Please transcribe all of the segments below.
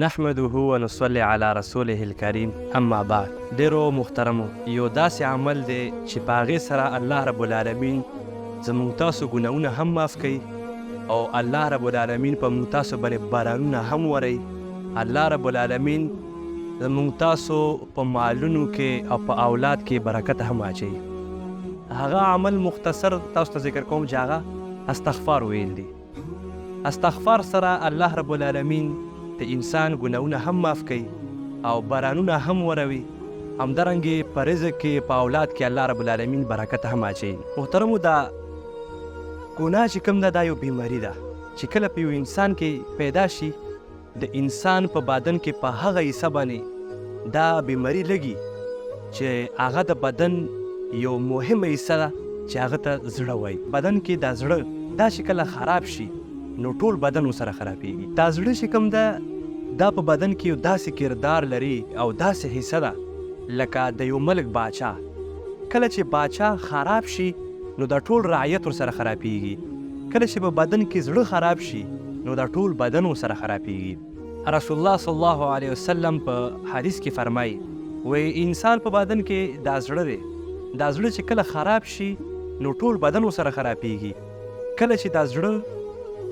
نحمده ونصلي على رسوله الكريم اما بعد. ډیرو محترمو، یو داسې عمل دی چې په هغې سره الله رب العالمین زموږ تاسو ګناهونه هم معاف کوي او الله رب العالمین په موږ تاسو باندې بارانونه هم وروي. الله رب العالمین زموږ تاسو په مالونو کې او په اولاد کې برکت هم اچوي. هغه عمل مختصر تاسو ته ذکر کوم چې هغه استغفار ویل دي. استغفار سره الله رب العالمین د انسان ګناهونه هم معاف کوي او بارانونه هم وروي. همدارنګې په رزق کې په اولاد کې الله رب العالمین برکت هم اچوي. محترمو، دا ګناه چې کوم ده دا یو بیماري ده چې کله په یو انسان کې پیدا شي، د انسان په بدن کې په هغه حصه باندې دا بیماري لګي چې هغه د بدن یو مهمه حصه ده چې هغه ته زړه وایي. بدن کې دا زړه دا چې کله خراب شي نو ټول بدن ورسره خرابېږي. دا زړه چې کوم ده دا په بدن کې یو داسې کردار لري او داسې حصه ده لکه د یو ملک باچا. کله چې باچا خراب شي نو دا ټول رعیت ورسره خرابېږي. کله چې په بدن کې زړه خراب شي نو دا ټول بدن ورسره خرابېږي. رسول الله صلی الله علیه وسلم په حدیث کې فرمایي، وایي انسان په بدن کې دا زړه دی، دا زړه چې کله خراب شي نو ټول بدن ورسره خرابېږي. کله چې دا زړه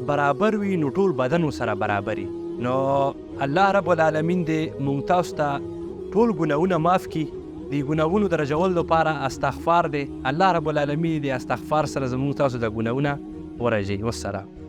برابر وي نو ټول بدن ورسره برابري. نو الله رب العالمین دې موږ تاسو ته ټول ګناهونه معاف کړي. د ګناهونو د رجولو لپاره استغفار دی. الله رب العالمین دې استغفار سره زموږ تاسو د ګناهونه ورجوي. والسلام.